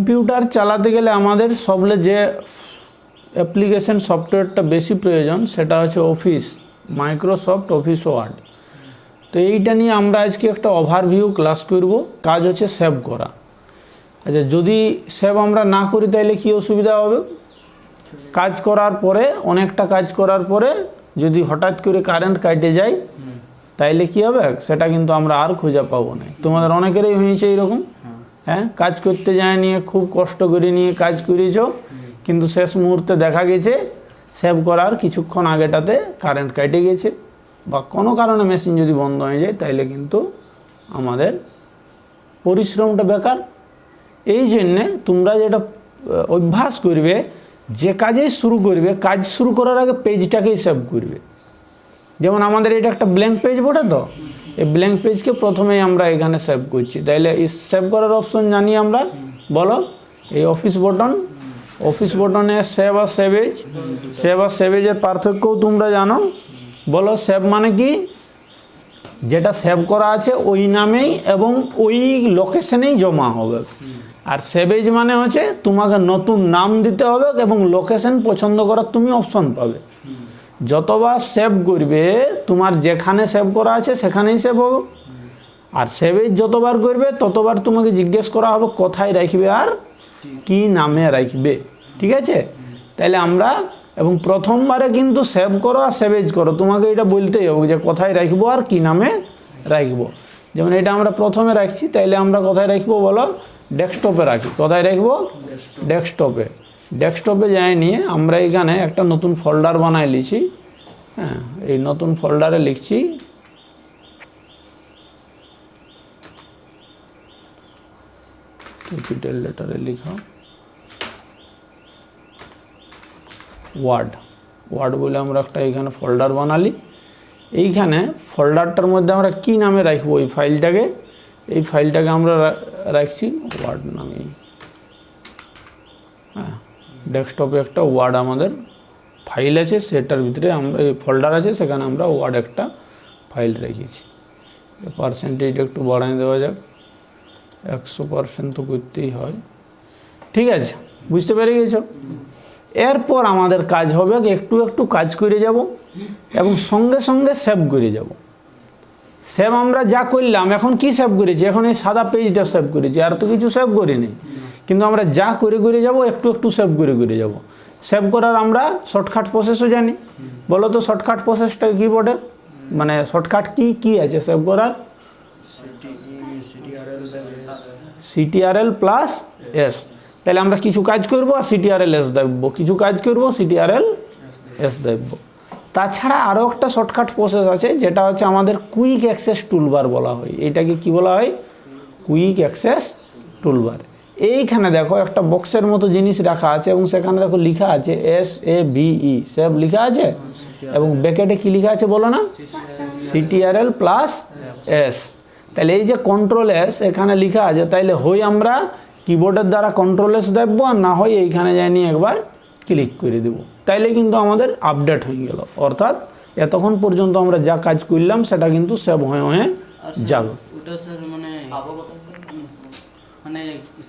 Computer চালাতে গেলে আমাদের সবলে যে অ্যাপ্লিকেশন সফটওয়্যারটা বেশি প্রয়োজন সেটা হচ্ছে অফিস, মাইক্রোসফট অফিস ওয়ার্ড। তো এইটা নিয়ে আমরা আজকে একটা ওভারভিউ ক্লাস করব। কাজ হচ্ছে সেভ করা। আচ্ছা, যদি সেভ আমরা না করি তাহলে কি অসুবিধা হবে? কাজ করার পরে, অনেকটা কাজ করার পরে যদি হঠাৎ করে কারেন্ট কাটে যায় তাইলে কি হবে? সেটা কিন্তু আমরা আর খুঁজে পাবো না। তোমাদের অনেকেরই হয়েছে এরকম, হ্যাঁ, কাজ করতে যায় নিয়ে খুব কষ্ট করে নিয়ে কাজ করেছ, কিন্তু শেষ মুহূর্তে দেখা গেছে সেভ করার কিছুক্ষণ আগেটাতে কারেন্ট কেটে গেছে, বা কোনো কারণে মেশিন যদি বন্ধ হয়ে যায় তাইলে কিন্তু আমাদের পরিশ্রমটা বেকার। এই জন্যে তোমরা যেটা অভ্যাস করবে, যে কাজেই শুরু করবে, কাজ শুরু করার আগে পেজটাকেই সেভ করবে। যেমন আমাদের এটা একটা ব্ল্যাঙ্ক পেজ বটে, তো এই ব্ল্যাঙ্ক পেজকে প্রথমেই আমরা এখানে সেভ করছি। তাইলে এই সেভ করার অপশন জানি আমরা, বলো এই অফিস বটন, অফিস বটনে সেভ আর সেভেজ, সেভ আর সেভেজের পার্থক্যও তোমরা জানো। বলো সেভ মানে কি? যেটা সেভ করা আছে ওই নামেই এবং ওই লোকেশনেই জমা হবে। আর সেভেজ মানে হচ্ছে তোমাকে নতুন নাম দিতে হবে এবং লোকেশন পছন্দ করার তুমি অপশন পাবে। যতবার সেভ করবে তোমার যেখানে সেভ করা আছে সেখানেই সেভ হবে। আর সেভেজ যতবার করবে ততবার তোমাকে জিজ্ঞেস করা হবে কোথায় রাখবে আর কি নামে রাখবে। ঠিক আছে? তাহলে আমরা, এবং প্রথমবারে কিন্তু সেভ করো আর সেভেজ করো, তোমাকে এটা বলতেই হবে যে কোথায় রাখবো আর কি নামে রাখবো। যেমন এটা আমরা প্রথমে রাখছি, তাইলে আমরা কোথায় রাখবো বলো? ডেস্কটপে রাখি। কোথায় রাখবো? ডেস্কটপে। ডেস্কটপে যাই নিয়ে আমরা এখানে একটা নতুন ফোল্ডার বানাই লিছি। হ্যাঁ, এই নতুন ফোল্ডারে লিখছি ক্যাপিটাল লেটারে লিখা ওয়ার্ড। ওয়ার্ড বলে আমরা একটা এখানে ফোল্ডার বানালি। এইখানে ফোল্ডারটার মধ্যে আমরা কি নামে রাখবো এই ফাইলটাকে? এই ফাইলটাকে আমরা রাখছি ওয়ার্ড নামে। হ্যাঁ, ডেস্কটপে একটা ওয়ার্ড আমাদের ফাইল আছে, সেটার ভিতরে আমরা এই ফোল্ডার আছে, সেখানে আমরা ওয়ার্ড একটা ফাইল রেখেছি। পার্সেন্টেজ একটু বাড়াই দেওয়া যাক, 100% তো করতেই হয়। ঠিক আছে, বুঝতে পেরে গেছো? এরপর আমাদের কাজ হবে একটু একটু কাজ করে যাব এবং সঙ্গে সঙ্গে সেভ করে যাব। সেভ আমরা যা করলাম, এখন কি সেভ করেছি? এখন এই সাদা পেজটা সেভ করেছি, আর তো কিছু সেভ করিনি। কিন্তু আমরা যা করে করে যাব, একটু একটু সেভ করে করে যাব। সেভ করার আমরা শর্টকাট প্রসেসও জানি। বলো তো শর্টকাট প্রসেসটা কি বটে? মানে শর্টকাট কি কি আছে সেভ করার? CTRL plus S. তাহলে আমরা কিছু কাজ করব আর CTRL এস দেবো, কিছু কাজ করব CTRL এস দেবো। তাছাড়া আরও একটা শর্টকাট প্রসেস আছে, যেটা হচ্ছে আমাদের কুইক অ্যাক্সেস টুলবার বলা হয়। এইটাকে কি বলা হয়? Quick access toolbar. এইখানে দেখো একটা বক্সের মতো জিনিস রাখা আছে এবং সেখানে দেখো লেখা আছে SAVE, সেভ লেখা আছে, এবং ব্র্যাকেটে কি লেখা আছে বলো না? CTRL plus S. তাহলে এই যে কন্ট্রোল এস এখানে লেখা আছে, তাইলে হয় আমরা কিবোর্ডের দ্বারা কন্ট্রোল এস দেবো, আর না হয় এইখানে যাই নিয়ে একবার ক্লিক করে দেবো। তাইলে কিন্তু আমাদের আপডেট হয়ে গেল, অর্থাৎ এতক্ষণ পর্যন্ত আমরা যা কাজ করলাম সেটা কিন্তু সেভ হয়ে হয়ে যাবে। ওটা স্যার মানে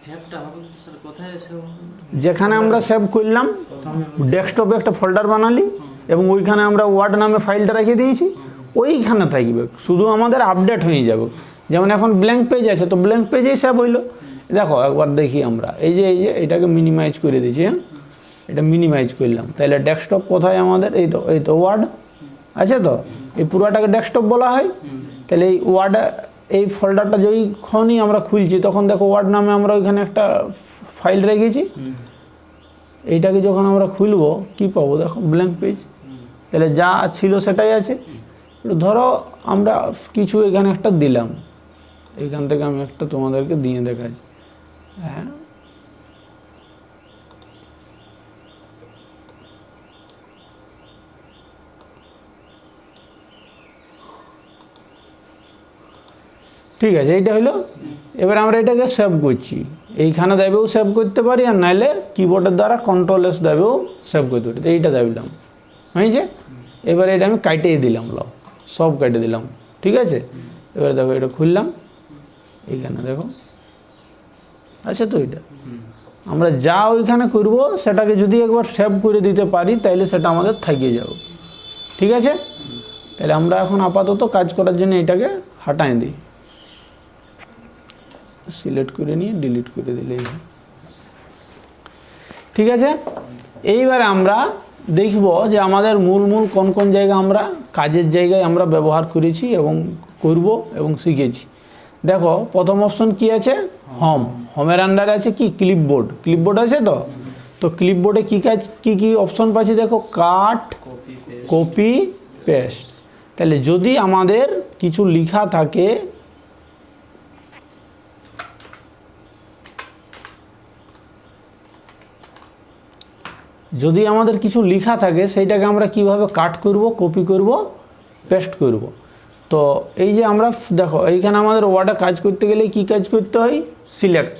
সেভটা হবে স্যার কোথায় সেভ? যেখানে আমরা সেভ করলাম, ডেস্কটপে একটা ফোল্ডার বানালি এবং ওইখানে আমরা ওয়ার্ড নামে ফাইলটা রেখে দিয়েছি, ওইখানে থাকবে, শুধু আমাদের আপডেট হয়ে যাবে। যেমন এখন ব্ল্যাঙ্ক পেজ আছে, তো ব্ল্যাঙ্ক পেজেই সেভ হইলো। দেখো একবার দেখি আমরা, এই যে এটাকে মিনিমাইজ করে দিয়েছি। হ্যাঁ, এটা মিনিমাইজ করলাম। তাহলে ডেস্কটপ কোথায় আমাদের? এই তো ওয়ার্ড আছে, তো এই পুরোটাকে ডেস্কটপ বলা হয়। তাহলে এই ওয়ার্ড, এই ফোল্ডারটা যখনই আমরা খুলছি তখন দেখো ওয়ার্ড নামে আমরা ওইখানে একটা ফাইল রেখেছি। এইটাকে যখন আমরা খুলবো কি পাবো? দেখো ব্ল্যাঙ্ক পেজ। তাহলে যা ছিল সেটাই আছে। ধরো আমরা কিছু এখানে একটা দিলাম, এইখান থেকে আমি একটা তোমাদেরকে দিয়ে দেখাচ্ছি। হ্যাঁ, ঠিক আছে, এইটা হলো। এবার আমরা এটাকে সেভ করছি, এইখানে দেবেও সেভ করতে পারি, আর নাইলে কিবোর্ডের দ্বারা কন্ট্রোল এস দেবেও সেভ করতে পারি। এইটা দিলাম, হয়েছে। এবার এটা আমি কাটিয়ে দিলাম, সব কেটে দিলাম। ঠিক আছে, এবার দেখো এটা খুললাম, এইখানে দেখো আছে তো, এটা আমরা যা ওইখানে করব সেটাকে যদি একবার সেভ করে দিতে পারি তাইলে সেটা আমাদের থাকিয়ে যাবে। ঠিক আছে, তাহলে আমরা এখন আপাতত কাজ করার জন্য এটাকে হটাই দিই, সিলেক্ট করে নিয়ে ডিলিট করে দিলে। ঠিক আছে, এইবারে আমরা দেখব যে আমাদের মূল কোন কোন জায়গা আমরা কাজের জায়গায় আমরা ব্যবহার করেছি এবং করব এবং শিখেছি। দেখো প্রথম অপশন কি আছে, হোমের আন্ডারে আছে কি ক্লিপবোর্ড আছে। তো ক্লিপবোর্ডে কি কাজ কি অপশন পাচ্ছি দেখো, কাট, কপি, পেস্ট। তাহলে যদি আমাদের কিছু লেখা থাকে, সেইটাকে আমরা কিভাবে কাট করব, কপি করব, পেস্ট করব। তো এই যে আমরা দেখো এইখানে আমাদের ওয়ার্ডে কাজ করতে গেলে কি কাজ করতে হয়, সিলেক্ট।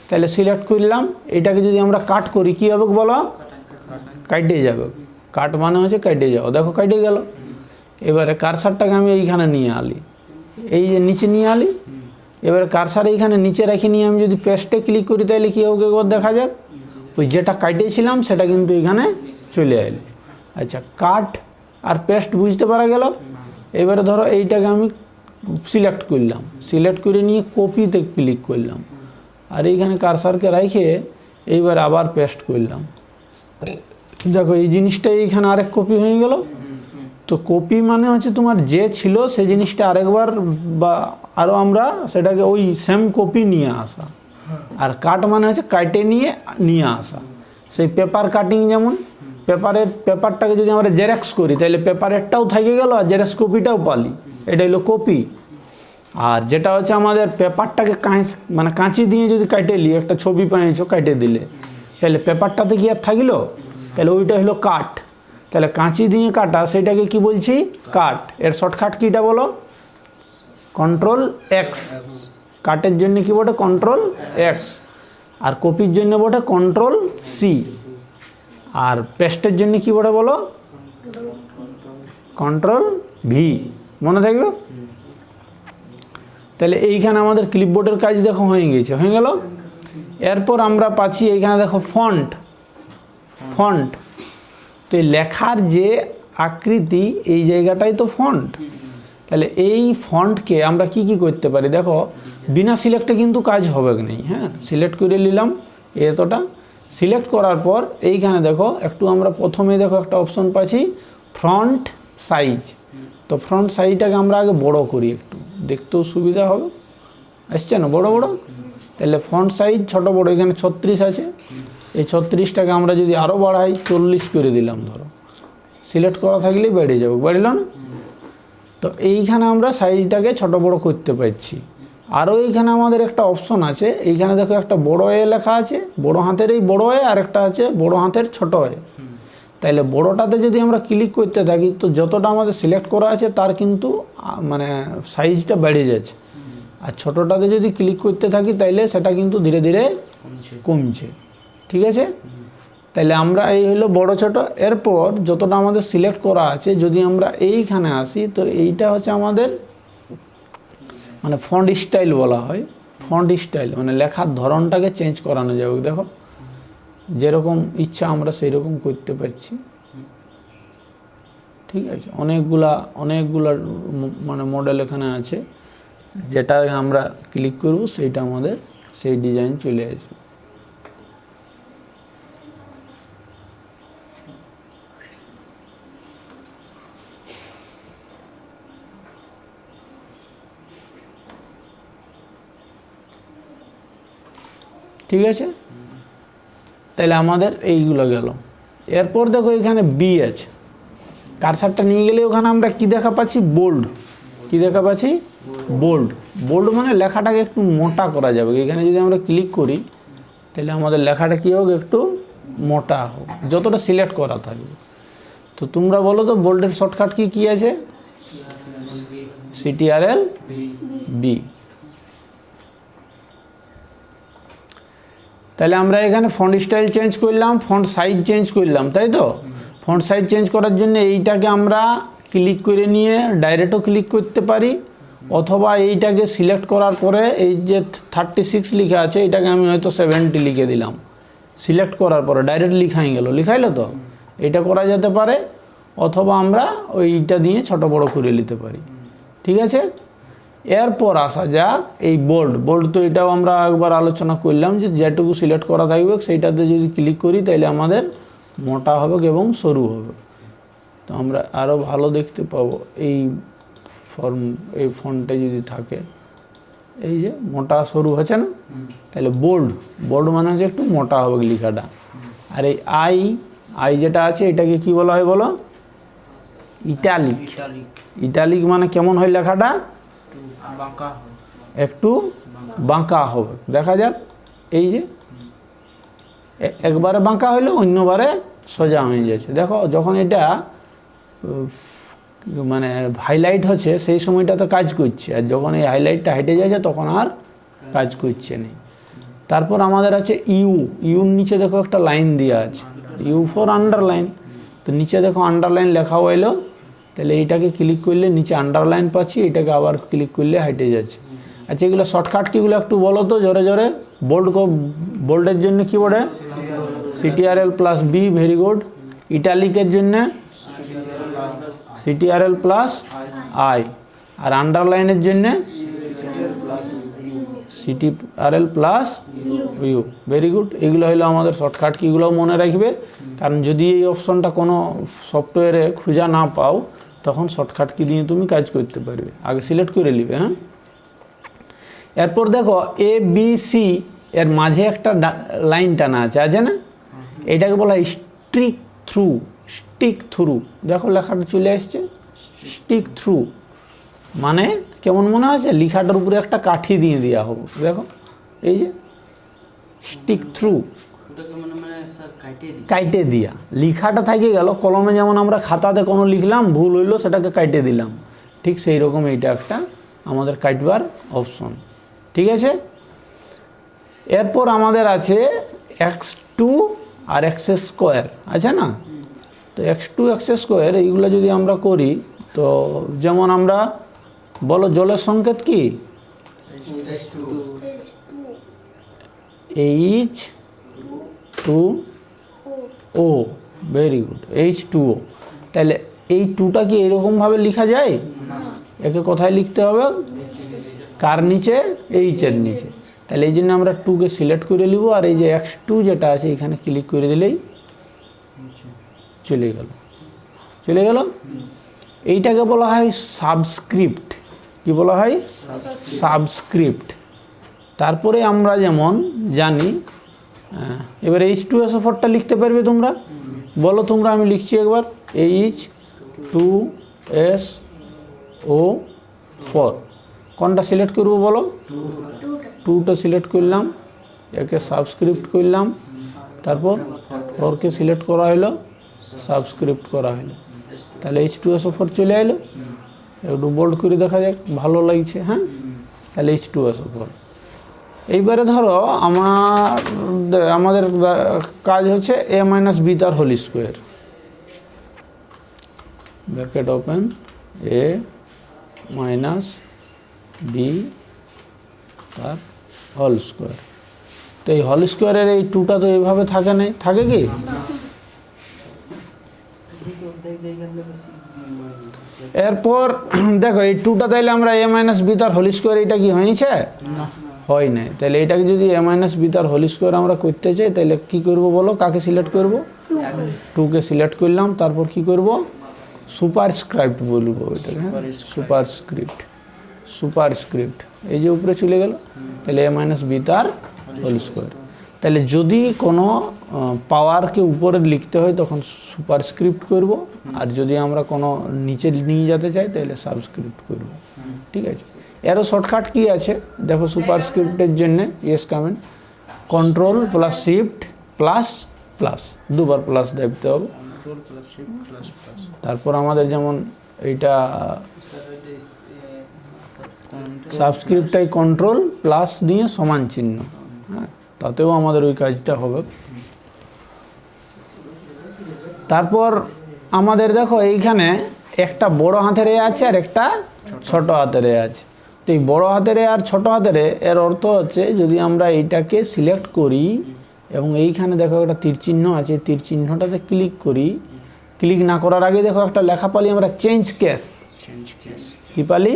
তাহলে সিলেক্ট করলাম, এটাকে যদি আমরা কাট করি কি হবে বলো, কাটে যাবে। কাট মানে হচ্ছে কাটে যাও, দেখো কাটে গেল। এবারে কারসারটাকে আমি এইখানে নিয়ে আলি, এই যে নিচে নিয়ে আলি। এবারে কারসার এইখানে নিচে রেখে নিয়ে আমি যদি পেস্টে ক্লিক করি তাহলে কী হবে একবার দেখা যাক, ওই যেটা কাটেছিলাম সেটা কিন্তু এখানে চলে এলো। আচ্ছা, কাট আর পেস্ট বুঝতে পারা গেল। এবারে ধরো এইটাকে আমি সিলেক্ট করলাম, সিলেক্ট করে নিয়ে কপিতে ক্লিক করলাম, আর এইখানে কারসারকে রেখে এইবার আবার পেস্ট করলাম। দেখো এই জিনিসটা এইখানে আরেক কপি হয়ে গেল। তো কপি মানে হচ্ছে তোমার যে ছিল সেই জিনিসটা আরেকবার বা আরও আমরা সেটাকে ওই সেম কপি নিয়ে আসা। আর কাট মানে হচ্ছে কাটে নিয়ে আসা। সেই পেপার কাটিং, যেমন পেপারটাকে যদি আমরা জেরক্স করি তাহলে পেপারেরটাও থেকে গেল আর জেরক্স কপিটাও পালি, এটা হলো কপি। আর যেটা হচ্ছে আমাদের পেপারটাকে কাঁচি দিয়ে যদি কাটে নি, একটা ছবি পাইছো কাটে দিলে, তাহলে পেপারটাতে কি আর থাকিলো, তাহলে ওইটা হলো কাট। তাহলে কাঁচি দিয়ে কাটা সেটাকে কি বলছি, কাট। এর শর্টকাট কিটা বলো, কন্ট্রোল এক্স। কাটের জন্য কি বটে, কন্ট্রোল এক্স। আর কপির জন্য বটে কন্ট্রোল সি। আর পেস্টের জন্য কি বটে বলো, কন্ট্রোল ভি। মনে থাকবে। তাহলে এইখানে আমাদের ক্লিপবোর্ডের কাজ দেখো হয়ে গেল। এরপর আমরা পাচ্ছি এইখানে দেখো ফন্ট। তো এই লেখার যে আকৃতি, এই জায়গাটাই তো ফন্ট। তাহলে এই ফন্টকে আমরা কি করতে পারি, দেখো বিনা সিলেক্টে কিন্তু কাজ হবে না। হ্যাঁ, সিলেক্ট করে নিলাম এতটা। সিলেক্ট করার পর এইখানে দেখো একটু আমরা প্রথমে দেখো একটা অপশন পাচ্ছি ফ্রন্ট সাইজ। তো ফ্রন্ট সাইজটাকে আমরা আগে বড় করি, একটু দেখতেও সুবিধা হবে। আসছে না বড়। তাহলে ফন্ট সাইজ ছোট বড় এখানে 36 আছে। এই 36টাকে আমরা যদি আরও বাড়াই 40 করে দিলাম, ধরো সিলেক্ট করা থাকলেই বেড়ে যাবে, বাড়ল না? তো এইখানে আমরা সাইজটাকে ছোট বড় করতে পারছি। আরও এইখানে আমাদের একটা অপশন আছে, এইখানে দেখো একটা বড় এ লেখা আছে, বড় হাতের এই বড় এ, আর একটা আছে বড় হাতের ছোট এ। তাইলে বড়টাতে যদি আমরা ক্লিক করতে থাকি তো যতটা আমাদের সিলেক্ট করা আছে তার কিন্তু সাইজটা বেড়ে যাচ্ছে। আর ছোটোটাতে যদি ক্লিক করতে থাকি তাইলে সেটা কিন্তু ধীরে ধীরে কমছে। ঠিক আছে, তাইলে আমরা এই হলো বড় ছোট। এরপর যতটা আমাদের সিলেক্ট করা আছে যদি আমরা এইখানে আসি তো এইটা হচ্ছে আমাদের ফন্ট স্টাইল বলা হয়। ফন্ট স্টাইল লেখার ধরনটাকে চেঞ্জ করানো যাবে। দেখো যেরকম ইচ্ছা আমরা সেই রকম করতে পারছি। ঠিক আছে, অনেকগুলা মডেল এখানে আছে, যেটা আমরা ক্লিক করব সেইটা আমাদের সেই ডিজাইন চলে আসবে। ঠিক আছে, তাহলে আমাদের এইগুলো গেল। এরপর দেখো এখানে বি আছে, কারসারটা নিয়ে গেলে ওখানে আমরা কি দেখা পাচ্ছি, বোল্ড। কি দেখা পাচ্ছি, বোল্ড। বোল্ড মানে লেখাটাকে একটু মোটা করা যাবে। এখানে যদি আমরা ক্লিক করি তাহলে আমাদের লেখাটা কী হোক, একটু মোটা হোক, যতটা সিলেক্ট করা থাকবে। তো তোমরা বলো তো বোল্ডের শর্টকাট কি আছে, CTRL B। তাহলে আমরা এখানে ফন্ট স্টাইল চেঞ্জ করলাম, ফন্ট সাইজ চেঞ্জ করলাম, তাই তো? ফন্ট সাইজ চেঞ্জ করার জন্য এইটাকে আমরা ক্লিক করে নিয়ে ডাইরেক্টও ক্লিক করতে পারি, অথবা এইটাকে সিলেক্ট করার পরে এই যে 36 লেখা আছে এটাকে আমি হয়তো 70 লিখে দিলাম। সিলেক্ট করার পরে ডাইরেক্ট লিখাই গেল, লিখাইলো তো, এটা করা যেতে পারে, অথবা আমরা ওইটা দিয়ে ছোট বড় করে নিতে পারি। ঠিক আছে, এরপর আসা যাক এই বোল্ড তো এটাও আমরা একবার আলোচনা করলাম যে যেটুকু সিলেক্ট করা থাকবে সেইটাতে যদি ক্লিক করি তাহলে আমাদের মোটা হবে এবং সরু হবে। তো আমরা আরও ভালো দেখতে পাবো এই ফন্টে যদি থাকে, এই যে মোটা সরু হচ্ছে না, তাহলে বোল্ড মানে হচ্ছে একটু মোটা হবে লেখাটা। আর এই আই যেটা আছে এটাকে কি বলা হয় বলো? ইটালিক মানে কেমন হয় লেখাটা? একটু বাঁকা হবে। দেখা যাক, এই যে একবারে বাঁকা হইলো, অন্যবারে সোজা হয়ে যাচ্ছে। দেখো যখন এটা মানে হাইলাইট হচ্ছে সেই সময়টাতে কাজ করছে, আর যখন এই হাইলাইটটা হেঁটে যাচ্ছে তখন আর কাজ করছে না। তারপর আমাদের আছে ইউর নিচে দেখো একটা লাইন দেওয়া আছে, ইউ ফর আন্ডারলাইন। তো নিচে দেখো আন্ডারলাইন লেখা হইলো, তাহলে এইটাকে ক্লিক করলে নিচে আন্ডারলাইন পাচ্ছি, এটাকে আবার ক্লিক করলে হেঁটে যাচ্ছে। আচ্ছা, এগুলো শর্টকাট কীগুলো একটু বলো তো জোরে জোরে। বোল্ডের জন্য কিবোর্ডে CTRL+B, ভেরি গুড। ইটালিকের জন্য CTRL+I, আর আন্ডারলাইনের জন্য CTRL+U, ভেরি গুড। এগুলো হলো আমাদের শর্টকাট কিগুলো মনে রাখবে, কারণ যদি এই অপশনটা কোনো সফটওয়্যারে খুঁজে না পাও তখন শর্টকাট কি দিয়ে তুমি কাজ করতে পারবে। আগে সিলেক্ট করে নিবে। হ্যাঁ, এরপর দেখো ABC এর মাঝে একটা লাইন টানা আছে না, এটাকে বলা হয় স্টিক থ্রু। দেখো লেখাটা চলে আসছে, স্টিক থ্রু মানে কেমন মনে হচ্ছে? লেখাটার উপরে একটা কাঠি দিয়ে দেওয়া হবে। দেখো এই যে স্টিক থ্রু, কাইটে দিয়া লেখাটা থাকে গেল। কলমে যেমন আমরা খাতাতে কোনো লিখলাম, ভুল হইলো সেটাকে কাইটে দিলাম, ঠিক সেই রকম এইটা একটা আমাদের কাটবার অপশন। ঠিক আছে, এরপর আমাদের আছে x2 আর x² আছে না। তো x2 x² এইগুলো যদি আমরা করি, তো যেমন আমরা বলো জলের সংকেত কি? H2O, very good, H2O। তাহলে এই টুটা কি এরকমভাবে লেখা যায়? একে কোথায় লিখতে হবে? কার নিচে? এইচের নিচে। তাহলে এই জন্য আমরা 2কে সিলেক্ট করে নিব, আর এই যে x2 যেটা আছে এখানে ক্লিক করে দিলেই চলে গেল। এইটাকে বলা হয় সাবস্ক্রিপ্ট। কি বলা হয়? সাবস্ক্রিপ্ট। তারপরে আমরা যেমন জানি, এবার H2SO4টা লিখতে পারবে তোমরা? বলো তোমরা, আমি লিখছি একবার। H2SO4 কোনটা সিলেক্ট করব বলো? 2টা সিলেক্ট করলাম, একে সাবস্ক্রিপ্ট করলাম, তারপর 4কে সিলেক্ট করা হলো, সাবস্ক্রিপ্ট করা হলো। তাহলে H2SO4 চলে এলো। একটু বোল্ড করে দেখা যাক, ভালো লাগছে। হ্যাঁ, তাহলে H2SO4। এইবারে ধরো আমাদের কাজ হচ্ছে a-b তার whole square, bracket open, a-b তার হোল স্কোয়ার। তো এই হোল স্কোয়ারের এই 2টা তো এইভাবে থাকে নাই, থাকে কি? এরপর দেখো এই 2টা তাইলে আমরা a-b তার হোল স্কোয়ার, এটা কি হয়েছে? হয় নাই। তাহলে এটাকে যদি a-b তার হোল স্কোয়ার আমরা করতে চাই, তাহলে কি করব বলো? কাকে সিলেক্ট করব? 2কে সিলেক্ট করলাম, তারপর কি করব? সুপারস্ক্রিপ্ট বলবো এটাকে। সুপারস্ক্রিপ্ট এই যে উপরে চলে গেল। তাহলে a-b তার হোল স্কোয়ার। তাহলে যদি কোনো পাওয়ারকে উপরে লিখতে হয় তখন সুপারস্ক্রিপ্ট করব, আর যদি আমরা কোনো নিচে নিয়ে যেতে চাই তাহলে সাবস্ক্রিপ্ট করব। ঠিক আছে, এরও শর্টকাট কি আছে দেখো সুপারস্ক্রিপ্টের জন্য? ইয়েস কমেন্ট, Ctrl+Shift++, দুবার প্লাস দেখতে হবে। তারপর আমাদের যেমন এইটা সাবস্ক্রিপ্টটাই Ctrl+ দিয়ে সমান চিহ্ন, হ্যাঁ, তাতেও আমাদের ওই কাজটা হবে। তারপর আমাদের দেখো এইখানে একটা বড় হাতের এ আছে আর একটা ছোট হাতের এ আছে। তো এই বড় হাতের এ আর ছোট হাতের এর অর্থ হচ্ছে যদি আমরা এইটাকে সিলেক্ট করি এবং এইখানে দেখো একটা তীর চিহ্ন আছে, তীর চিহ্নটাতে ক্লিক করি। ক্লিক না করার আগে দেখো একটা লেখা পালি আমরা চেঞ্জ কেস। কি পালি?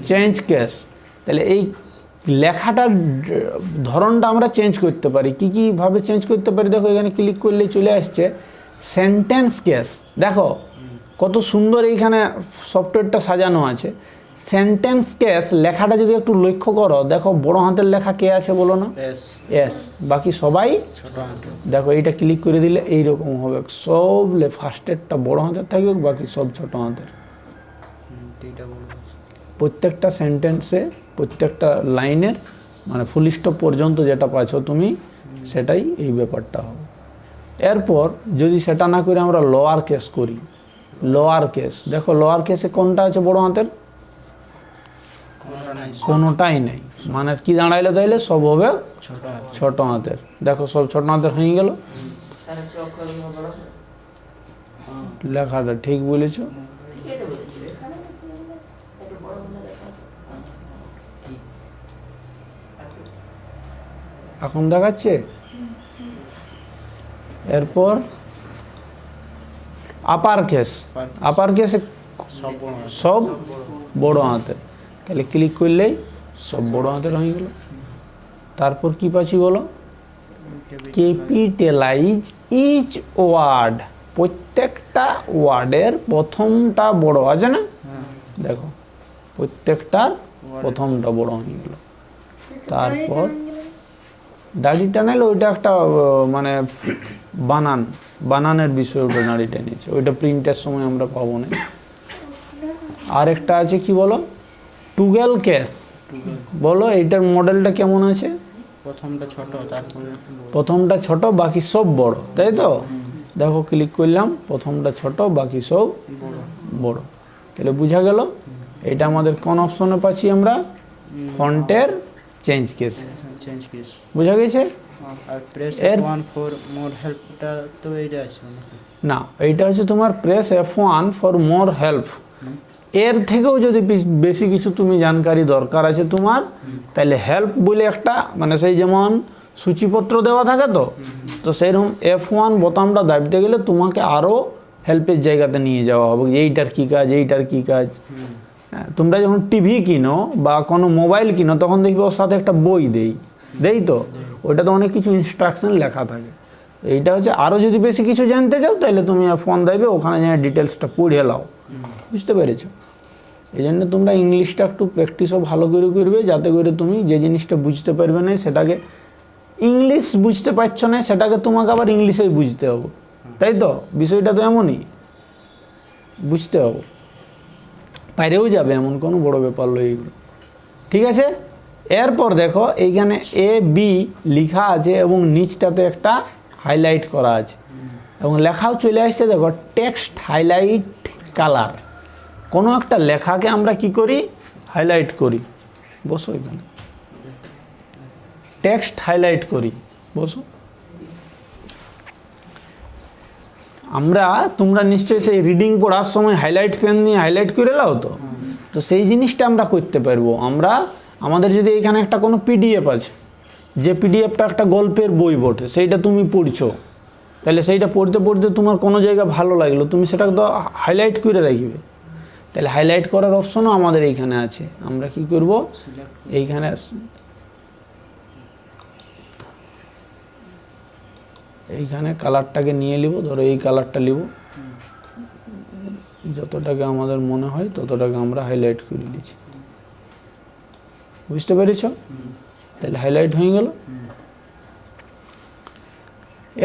Change case. তাহলে এই লেখাটার ধরনটা আমরা চেঞ্জ করতে পারি। কি কি ভাবে চেঞ্জ করতে পারি দেখো, এখানে ক্লিক করলেই চলে আসছে সেন্টেন্স কেস। দেখো কত সুন্দর এইখানে সফটওয়্যারটা সাজানো আছে। সেন্টেন্স কেস লেখাটা যদি একটু লক্ষ্য করো, দেখো বড় হাতের লেখা কে আছে বলো না? এস। বাকি সবাই ছোট হাতের। দেখো এইটা ক্লিক করে দিলে এইরকম হবে, সব ফার্স্টেরটা বড় হাতের থাকবে, বাকি সব ছোট হাতের। প্রত্যেকটা সেন্টেন্সে প্রত্যেকটা লাইনের মানে ফুল স্টপ পর্যন্ত যেটা পাচ্ছ তুমি, সেটাই এই ব্যাপারটা হবে। এরপর যদি সেটা না করে আমরা লোয়ার কেস করি, লোয়ার কেস দেখো লোয়ার কেসে কোনটা আছে বড় হাতের? কোনোটাই নেই। মানে কি দাঁড়াইলো তাইলে? সব হবে ছোট হাতের। দেখো সব ছোট হাতের হয়ে গেল। লেখাটা ঠিক বলেছো। এখন দেখাচ্ছে। এরপর আপার কেস। আপার কেসে সব বড় হাতের। তাহলে ক্লিক করলেই সব বড় হাতের হয়ে গেল। তারপর কি পাচ্ছি বলো? Capitalize each word. প্রত্যেকটা ওয়ার্ডের প্রথমটা বড় আছে না? দেখো প্রত্যেকটার প্রথমটা বড় হয়ে গেল। তারপর দাড়িটা নাইলে ওইটা একটা মানে বানানের বিষয়, ওটা দাড়িটা নিয়েছে, ওইটা প্রিন্টের সময় আমরা পাবো না। আর একটা আছে কি বলো? টুগেল কেস। বলো এইটার মডেলটা কেমন আছে? প্রথমটা ছোট বাকি সব বড়, তাই তো? দেখো ক্লিক করলাম, প্রথমটা ছোট বাকি সব বড়। তাহলে বোঝা গেল এটা আমাদের কোন অপশনে পাচ্ছি আমরা? ফন্টের চেঞ্জ কেস। বোঝা গেছে? না, এইটা হচ্ছে তোমার press F1 for more help. এর থেকেও যদি বেশি কিছু তুমি জানকারি দরকার আছে তোমার, তাহলে হেল্প বলে একটা মানে সেই যেমন সূচিপত্র দেওয়া থাকে তো সেইরকম F1 বোতামটা দাবতে গেলে তোমাকে আরও হেল্পের জায়গাতে নিয়ে যাওয়া হবে। এইটার কী কাজ, এইটার কী কাজ। তোমরা যখন টিভি কিনো বা কোনো মোবাইল কিনো, তখন দেখবে ওর সাথে একটা বই দেই তো, ওইটাতে অনেক কিছু ইনস্ট্রাকশন লেখা থাকে। এইটা হচ্ছে আরও যদি বেশি কিছু জানতে চাও, তাহলে তুমি F1 দেবে, ওখানে যেন ডিটেলসটা পড়ে নাও। বুঝতে পেরেছ? এই জন্য তোমরা ইংলিশটা একটু প্র্যাকটিসও ভালো করে করবে, যাতে করে তুমি যে জিনিসটা বুঝতে পারবে না সেটাকে, ইংলিশ বুঝতে পারছো না সেটাকে তোমাকে আবার ইংলিশেই বুঝতে হবে, তাই তো? বিষয়টা তো এমনই, বুঝতে হবে, পাইরেও যাবে, এমন কোনো বড় ব্যাপার লই। ঠিক আছে? এরপর দেখো এইখানে AB লেখা আছে এবং নিচটাতে একটা হাইলাইট করা আছে এবং লেখাও চলে আসছে। দেখো টেক্সট হাইলাইট কালার। কোনো একটা লেখাকে আমরা কি করি? হাইলাইট করি। বসো এখানে, টেক্সট হাইলাইট করি। বসো। তোমরা নিশ্চয়ই সেই রিডিং পড়ার সময় হাইলাইট পেন নিয়ে হাইলাইট করে নাও তো সেই জিনিসটা আমরা করতে পারবো। আমাদের যদি এখানে একটা কোনো PDF আছে, যে PDFটা একটা গল্পের বই বটে, সেইটা তুমি পড়ছো, তাহলে সেইটা পড়তে পড়তে তোমার কোনো জায়গা ভালো লাগলো, তুমি সেটাকে তো হাইলাইট করে রাখবে। তাহলে হাইলাইট করার অপশনও আমাদের এইখানে আছে। আমরা কি করব? এইখানে কালারটাকে নিয়ে নিব। ধরো এই কালারটা নিব, যতটাকে আমাদের মনে হয় ততটাকে আমরা হাইলাইট করে নিচ্ছি। বুঝতে পেরেছ? তাহলে হাইলাইট হয়ে গেল।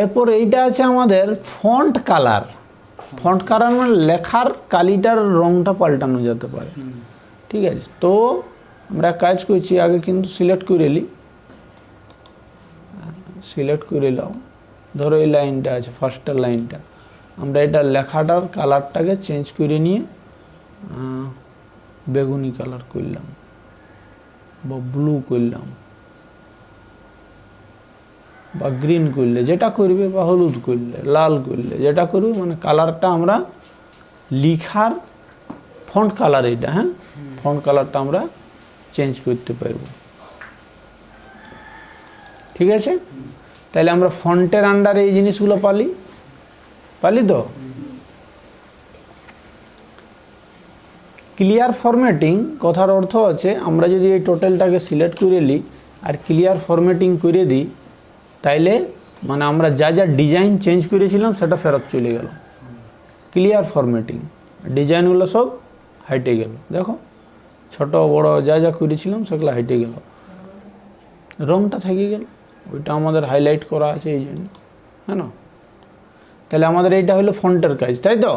এরপর এইটা আছে আমাদের ফন্ট কালার। ফন্ট কালার মানে লেখার কালিটার রংটা পাল্টানো যেতে পারে। ঠিক আছে? তো আমরা কাজ করছি, আগে কিন্তু সিলেক্ট করে নিই। সিলেক্ট করে নাও। ধরো এই লাইনটা আছে, ফার্স্টের লাইনটা, আমরা এটা লেখাটার কালারটাকে চেঞ্জ করে নিয়ে বেগুনি কালার করলাম বা ব্লু করলাম বা গ্রিন করলে, যেটা করবে, বা হলুদ করলে, লাল করলে, যেটা করবে, মানে কালারটা আমরা লিখার ফন্ট কালার, এইটা ফন্ট কালারটা আমরা চেঞ্জ করতে পারবো। ঠিক আছে? তাহলে আমরা ফন্টের আন্ডারে এই জিনিসগুলো পালি তো। ক্লিয়ার ফরম্যাটিং কথার অর্থ আছে আমরা যদি এই টোটালটাকে সিলেক্ট করে নিই আর ক্লিয়ার ফরম্যাটিং করে দিই, তাইলে মানে আমরা যা যা ডিজাইন চেঞ্জ করেছিলাম সেটা ফেরত চলে গেল। ক্লিয়ার ফরম্যাটিং, ডিজাইনগুলো সব হাইটে গেল। দেখো ছোট বড় যা যা করেছিলাম সেগুলো হাইটে গেল, রংটা থেকে গেল, ওইটা আমাদের হাইলাইট করা আছে এই জন্য, হ্যাঁ না। তাহলে আমাদের এইটা হলো ফন্টের কাজ, তাই তো।